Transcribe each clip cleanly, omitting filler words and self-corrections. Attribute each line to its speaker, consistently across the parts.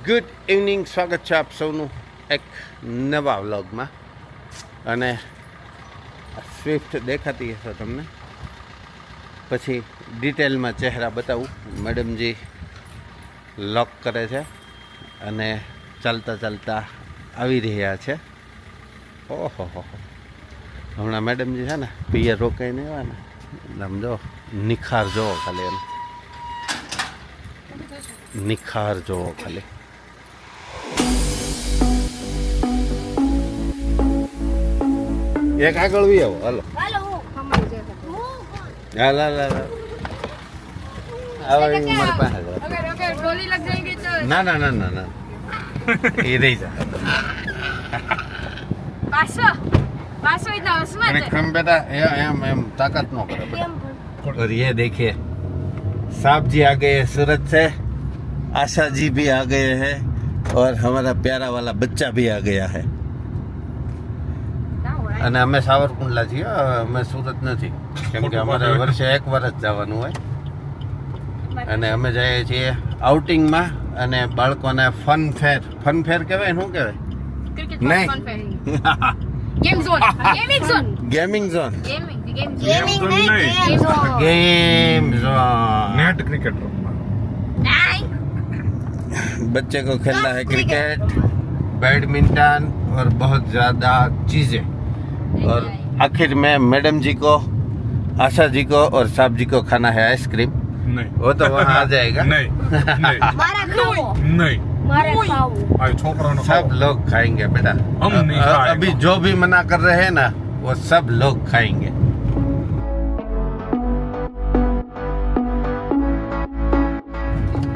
Speaker 1: Good evening, સ્વાગત છે આપ સૌનું એક નવા વ્લોગમાં. અને સ્વિફ્ટ દેખાતી હશે તમને, પછી ડિટેલમાં ચહેરા બતાવું. મેડમજી લોક કરે છે અને ચાલતા ચાલતા આવી રહ્યા છે. ઓહો હો, હમણાં મેડમજી છે ને પિયર રોકાઈને આવ્યા ને, આમ જો નિખાર જોવો ખાલી, એમ નિખાર જોવો ખાલી. એક આગળ વી આવો, હાલો હાલ હાલ હાલ આવે મારી પાસે. ના ના ના ના ના, એ રહી જા. कम बेटा एम एम ताकत नो करे बेटा. और ये देखिए साहब जी आ गए सूरत से, आशा जी भी आ गए हैं और हमारा प्यारा वाला बच्चा भी आ गया है. અને અમે સાવરકુંડલા છીએ, અમે સુરત નથી, કેમ કે અમારે વર્ષે એક વર્ષ જવાનું હોય. અને અમે જઈએ છીએ આઉટિંગમાં, અને બાળકોને ફન ફેર કહેવાય, શું કહેવાય? નહીં,
Speaker 2: game zone, gaming zone,
Speaker 1: gaming zone,
Speaker 2: gaming
Speaker 1: game zone.
Speaker 3: Net cricket
Speaker 2: नहीं
Speaker 1: बच्चे को खेलना है क्रिकेट, बैडमिंटन और बहुत ज़्यादा चीज़ें. और आखिर में मैडम जी को, आशा जी को और साहब जी को खाना है आइसक्रीम.
Speaker 3: नहीं,
Speaker 1: वो तो वहाँ आ जाएगा.
Speaker 3: नहीं नहीं
Speaker 2: मारा खाओ,
Speaker 3: नहीं,
Speaker 2: मारा खाओ.
Speaker 3: आज छोकरा ने
Speaker 1: सब लोग खाएंगे बेटा.
Speaker 3: हम नहीं खाएंगे.
Speaker 1: अभी जो भी मना कर रहे हैं ना, वो सब लोग खाएंगे.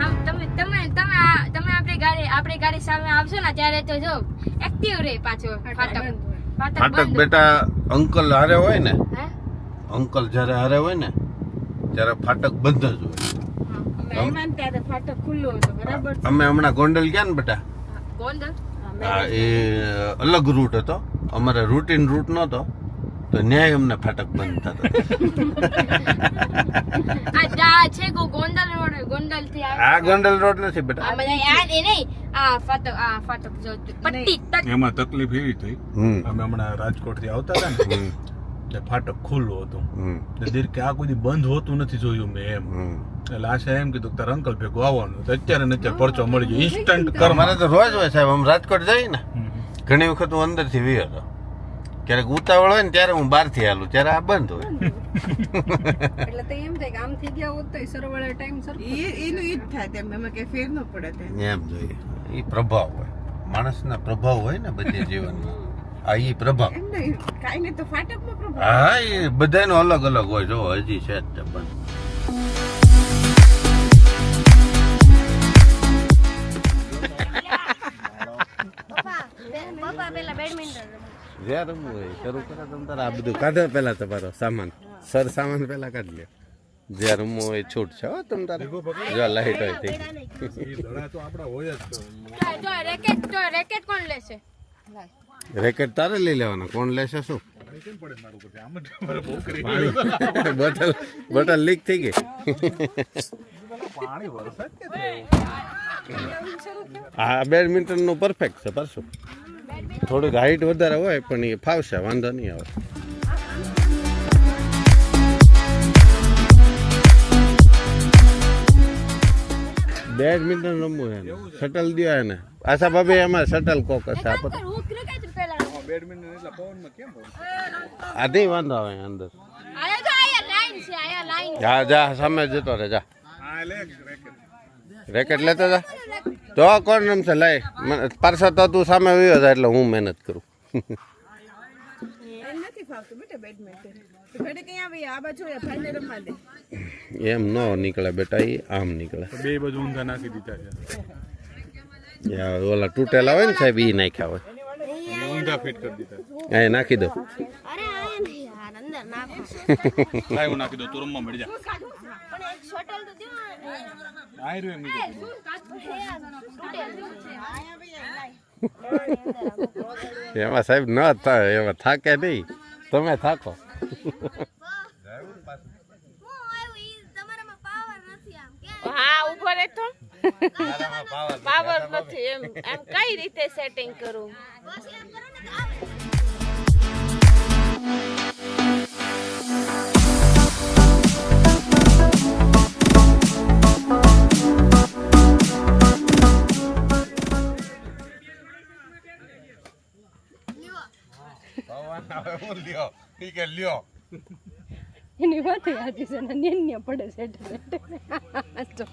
Speaker 2: આમ તમે તમે તમે તમે આપણી ગાડી સામે આવશો ને ત્યારે તો જો એક્ટિવ રહે પાછો ફાટક
Speaker 1: ફાટક બેટા અંકલ હારે હોય ને,
Speaker 2: હે
Speaker 1: અંકલ જ્યારે હારે હોય ને ત્યારે ફાટક બંધ જ હોય.
Speaker 2: મહેમાન ત્યારે ફાટક ખુલ્લો હતો, બરાબર.
Speaker 1: અમે હમણાં ગોંડલ ગયા ને બેટા,
Speaker 2: ગોંડલ
Speaker 1: હા, એ અલગ રૂટ હતો, અમારે રૂટીન રૂટ નહોતો, તો ન્યાય અમને ફાટક બંધ થતો.
Speaker 2: આ છે ગોંડલ રોડ, ગોંડલ થી
Speaker 1: આ ગોંડલ રોડ નથી બેટા.
Speaker 2: આ બધા યાદ એ નહીં, આ ફાટક જો પટ્ટી તક.
Speaker 3: એમાં તકલીફ એવી થઈ, અમે હમણાં રાજકોટ થી આવતા હતા ને, એટલે ફાટક ખુલ્લું હતું. દીર કે આ કોઈ બંધ હોતું નથી જોયું મેં એમ. એટલે આશા એમ કીધું તારા અંકલ ભેગું આવવાનું, તો અત્યારે ને અત્યારે પરચો મળી ગયો ઇન્સ્ટન્ટ કર.
Speaker 1: અમારે તો રોજ હોય સાહેબ, આમ રાજકોટ જઈએ ને, ઘણી વખત હું અંદરથી વી હતો, ક્યારેક ઉતાવળ હોય ને ત્યારે હું બહારથી હાલું, ત્યારે આ બંધ હોય.
Speaker 4: એટલે તો એમ થાય કે આમ થઈ ગયા હોત તો સરવાળે ટાઈમ સર એનું ઈ જ થાય, તેમ એમાં કઈ ફેર ન પડે.
Speaker 1: એમ જોઈએ, એ પ્રભાવ હોય, માણસના પ્રભાવ હોય ને બધી જીવનમાં. આ ઈ પ્રભાવ,
Speaker 4: એમ નહીં કાઈ નહીં તો ફાટકમાં પ્રભાવ.
Speaker 1: હા, એ બધાનો અલગ અલગ હોય. જો હજી છે જ તે બંધ.
Speaker 2: પપ્પા પેલા બેડમિન્ટન
Speaker 1: જ્યાં રમવું હોય શરૂ કરો તમે તારે. આ બધું કાઢો પેલા તમારો સામાન, સર સામાન પેલા કાઢી લે. જ્યાં રમવું હોય છૂટ છે હો તમ તારે. જો લાઈટ હોય થઈ.
Speaker 3: તો આપડા હોય જ.
Speaker 2: જો રેકેટ કોણ લેશે?
Speaker 1: રેકેટ તારે લઈ લેવાના, કોણ લેશે શું?
Speaker 3: કેમ પડે મારું ઉપર આમ જ મારે બહુ કરી
Speaker 1: બોટલ લીક થઈ ગઈ.
Speaker 3: પાણી વરસાદ કે
Speaker 1: હા, બેડમિન્ટન નું પરફેક્ટ છે પરશું. થોડુંક હાઈટ વધારે હોય પણ એ ફાવશે, વાંધો નહીં આવે. બેડમિન્ટન રમવું છે, શટલ દો એને. આશા ભાભી એમાં શટલ કોક હશે.
Speaker 2: હું ક્રિકેટ પેલા
Speaker 3: બેડમિન્ટન એટલે પવનમાં કેમ
Speaker 1: આ નહીં વાંધો આવે અંદર.
Speaker 2: આયા જો આયા લાઈન છે, આયા લાઈન.
Speaker 1: જા જા સામે જતો રહે, જા.
Speaker 3: હા લે રેકેટ
Speaker 1: રેકેટ લેતો જા. તો કોણ રમશે? લઈ પારસો તો તું સામે આવ્યો છે એટલે હું મહેનત કરું.
Speaker 4: એમ નથી ફાવતું બેટા બેડમિન્ટન. તો ઘડી કઈ આવી આ બાજુ ભાઈને રમવા દે.
Speaker 1: એમ ન નીકળે બેટા, એ આમ નીકળે.
Speaker 3: બે બાજુ ઊંધા નાખી દીધા છે.
Speaker 1: ઓલા તૂટેલા હોય ને સાહેબ, એ નાખ્યા હોય.
Speaker 3: ઊંધા ફિટ કરી દીધા.
Speaker 1: એ નાખી દો.
Speaker 2: અરે આયા નહીં યાર, અંદર નાખો.
Speaker 3: લાય હું નાખી દઉં, તું રમવા મળી જા.
Speaker 2: પણ એક શટલ તો દો.
Speaker 3: આય રહ્યું એમ નહીં.
Speaker 1: એમાં સાહેબ ન થાય, એમાં થાકે નહીં, તમે થાકો.
Speaker 2: હા ઉભો રહે તો
Speaker 4: પાવર નથી એમ કઈ રીતે સેટિંગ કરું?
Speaker 5: એની વાત આજે છે ને નેન્ય પડે સેટ તો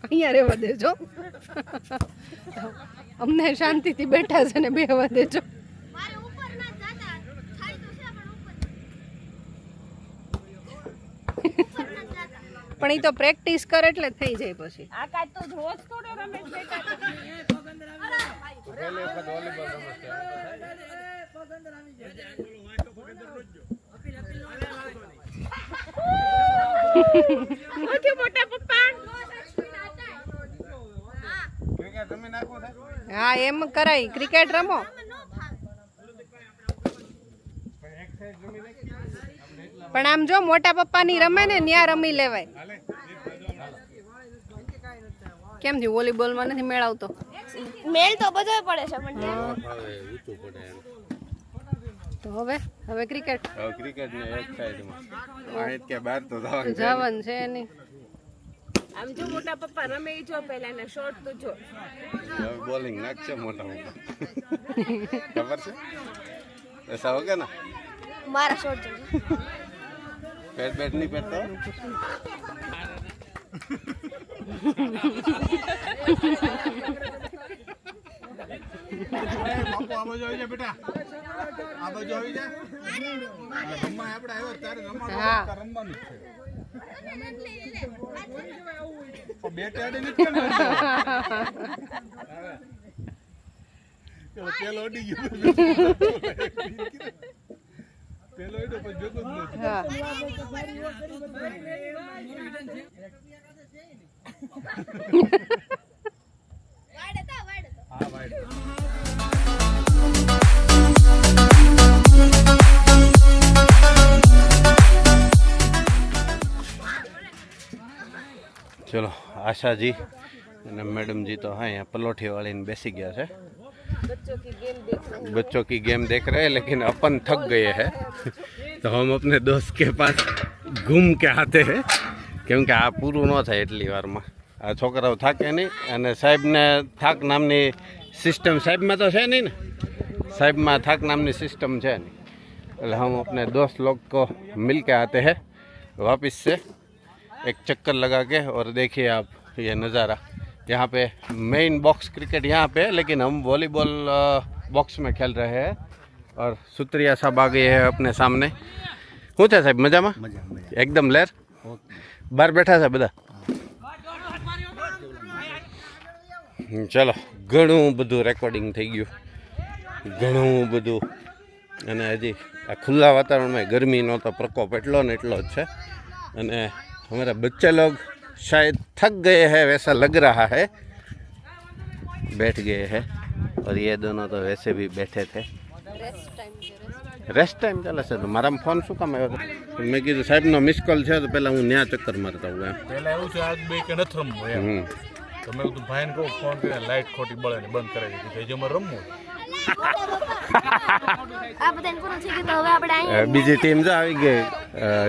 Speaker 5: અહીંયા રહેવા દેજો, અમને શાંતિથી બેઠા છે ને બેહવા દેજો. પણ એ તો પ્રેક્ટિસ કરે એટલે થઈ જાય પછી.
Speaker 4: આ કાચ તો રોજ થોડો રમેશ બેટા મોટા પપ્પા.
Speaker 5: હા એમ કરાય, ક્રિકેટ રમો. પણ આમ જો મોટા પપ્પાની રમે ને ત્યાં રમી લેવાય. કેમ થયું વોલીબોલમાં નથી મેળ આવતો?
Speaker 2: મેલ તો બધો પડે છે પણ
Speaker 5: તો હવે ક્રિકેટ
Speaker 1: ક્રિકેટ ને એક સાઈડમાં આહિત કે બહાર તો
Speaker 5: જવાનું છે નહીં.
Speaker 4: આમ જો મોટા પપ્પા રમે ઈ જો પહેલા ને શોર્ટ તો જો
Speaker 1: બોલિંગ નાખશે મોટા મોટા ખબર છે એસા હોગે ના
Speaker 2: મારા શોટ
Speaker 1: પેટ બેટ નહીં પહેરતો
Speaker 3: બાપુ આ બાજુ આવી જા બેટા, આ બાજુ આવી જા. રમવા આપણે આવ્યો ત્યારે રમવાનું છે. બેટ આડે નથી પેલો અડી ગયો, પેલો એડો પણ જોતો જ નથી. હા ભાઈ
Speaker 1: चलो आशा जी અને मैडम जी तो हाँ यहाँ पलोठी वाली ने बेसी गया है, बच्चों की गेम देख रहे हैं, लेकिन अपन थक गए हैं तो हम अपने दोस्त के पास घूम के आते हैं क्योंकि आ पूરું न થાય એટલી વારમાં. આ છોકરાઓ થાકે નહીં અને સાહેબને થાક નામની સિસ્ટમ સાહેબમાં તો છે નહીં ને, સાહેબમાં થાક નામની સિસ્ટમ છે નહીં. એટલે हम अपने दोस्त लोग को मिल के आते हैं वापस से एक चक्कर लगा के. और देखिए आप ये नज़ारा, यहाँ पे मेन बॉक्स क्रिकेट यहाँ पे है, लेकिन हम वॉलीबॉल बॉक्स में खेल रहे हैं. और सुत्रिया साहब आ गए हैं अपने सामने. શું છે સાહેબ મજામાં? એકદમ લેર બહાર બેઠા છે બધા. ચલો ઘણું બધું રેકોર્ડિંગ થઈ ગયું, ઘણું બધું. અને હજી આ ખુલ્લા વાતાવરણમાં ગરમીનો તો પ્રકોપ એટલો ને એટલો જ છે. અને हमारे बच्चे लोग शायद थक गए हैं वैसा लग रहा है, बैठ गए हैं. और ये दोनों तो वैसे भी बैठे थे. रेस्ट टाइम चले છે. તો મારા ફોન શું કામ આવ્યો હતો? મેં કીધું સાહેબનો મિસ કોલ છે તો પહેલાં હું ત્યાં ચક્કર મારતા હું એમ.
Speaker 3: પહેલા એવું છે આજ બે કે નથી રમવું એમ. તો મેં કીધું ભાઈને કહું ફોન કરીને લાઈટ ખોટી બળે ને બંધ કરાવી દીધી, જે અમારે રમવું.
Speaker 2: આ બધાને પૂરું થઈ ગયું તો હવે આપણે અહીંયા
Speaker 1: બીજી ટીમ જો આવી ગઈ,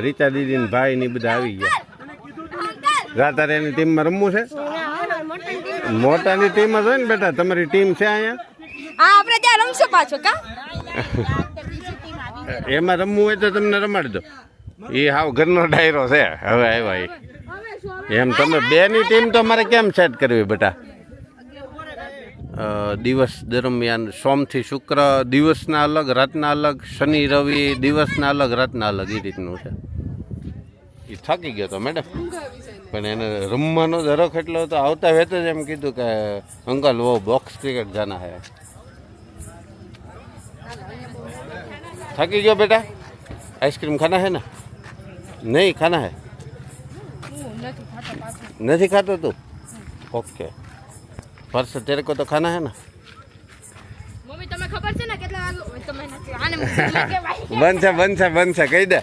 Speaker 1: રીચા દીદી ને ભાઈ ની બધા આવી ગયા. રાતારેની ટીમમાં રમવું છે. મોટાની ટીમ જ હોય ને બેટા, તમારી ટીમ છે અહીંયા.
Speaker 2: હા આપણે ત્યાં રમશું પાછો કા
Speaker 1: એમાં રમવું હોય તો તમને રમાડી દો. એ હાવ ઘરનો ડાયરો છે હવે આવ્યા એમ. તમે બેની ટીમ તો મારે કેમ સેટ કરવી બેટા? દિવસ દરમિયાન સોમથી શુક્ર દિવસના અલગ રાતના અલગ, શનિ રવિ દિવસના અલગ રાતના અલગ, એ રીતનું છે. એ થાકી ગયો તો મેડમ. પણ એને રમવાનો ઝરખ એટલો હતો, આવતા વેત જ એમ કીધું કે અંકલ વો બોક્સ ક્રિકેટ જાના હે. થાકી ગયો બેટા? आइसक्रीम खाना है ना? नहीं खाना है? नहीं खाता तू? ओके. परसों तेरे को तो खाना है ना?
Speaker 2: મમ્મી તમને ખબર છે ને કેટલા વાગે તમે નથી આને મમ્મી કહેવાય
Speaker 1: બનશે કહી દે.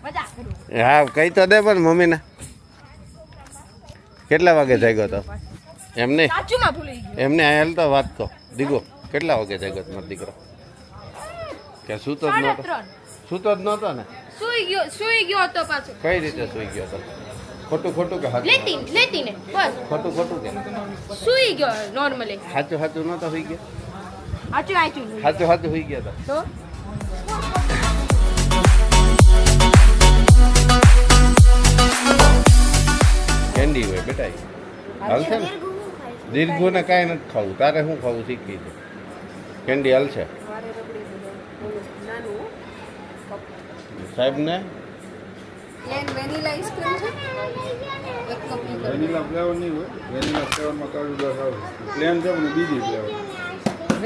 Speaker 2: મજા કરું.
Speaker 1: હા કહી તો દે પણ મમ્મીને. કેટલા વાગે જાગ્યો તો? એમ નહીં,
Speaker 2: સાચુંમાં ભૂલી ગયો.
Speaker 1: એમને આ હાલ તો વાત કહો. દીગો કેટલા વાગે જાગ્યો તમારો દીકરો? કે સૂતો જ નહોતો?
Speaker 2: 3:30.
Speaker 1: સૂતો જ નહોતો ને?
Speaker 2: સુઈ ગયો તો પાછો.
Speaker 1: કઈ રીતે સૂઈ ગયો તો? ખોટું કે
Speaker 2: લેતીને બસ
Speaker 1: ખોટું કે
Speaker 2: સુઈ ગયો નોર્મલી.
Speaker 1: સાચું નહોતો સુઈ ગયો?
Speaker 2: આચું
Speaker 1: સાચું સુઈ ગયો તો?
Speaker 2: તો
Speaker 1: કેન્ડી હોય બેટા, હાલશે ને? દીર્ઘુને કાંઈ નથી ખાવું, તારે શું ખાવું શીખી છે. કેન્ડી હાલશે સાહેબ ને?
Speaker 4: પ્લેન વેનીલા આઈસ્ક્રીમ છે એક કપ ઈ કરો.
Speaker 3: વેનીલા ફ્લેવર નહીં હોય, વેનીલા ફ્લેવરમાં કાજુ દસ આવે. પ્લેન છે ને બીજી ફ્લેવર.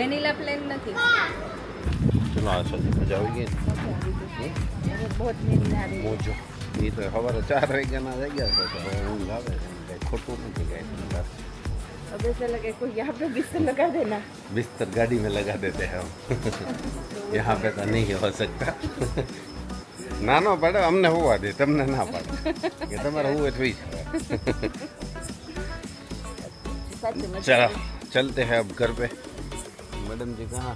Speaker 4: વેનીલા પ્લેન નથી.
Speaker 1: ચલો આ સાથે મજા આવી ગઈ ને?
Speaker 4: બહુ વેનીલા આવી.
Speaker 1: મોજો એ તો સવારે 4 વાગ્યાના જગ્યા છે તો હવે ઊંઘ આવે છે, કંઈ ખોટું નથી કાંઈ.
Speaker 4: अब ऐसा लगे कोई यहाँ पे बिस्तर लगा देना.
Speaker 1: बिस्तर गाड़ी में लगा देते हैं हम. यहाँ पे तो नहीं हो सकता. ના નો પડે, અમને હોવા દે, તમને ના પાડે કે તમારે હોવે તો ही चलो चलते हैं अब घर पे. मैडम जी कहाँ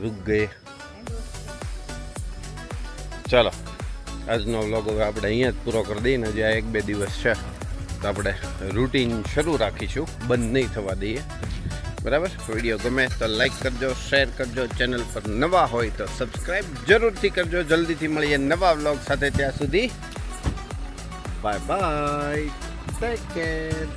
Speaker 1: रुक गए? चलो આજનો વ્લોગ હવે આપણે અહીંયા જ પૂરો કરી દઈએ ને. જે આ 1-2 દિવસ છે તો આપણે રૂટીન શરૂ રાખીશું, બંધ નહીં થવા દઈએ. બરાબર? વિડીયો ગમે તો લાઈક કરજો, શેર કરજો, ચેનલ પર નવા હોય તો સબસ્ક્રાઈબ જરૂરથી કરજો. જલ્દીથી મળીએ નવા વ્લોગ સાથે, ત્યાં સુધી બાય બાય, ટેક કેર.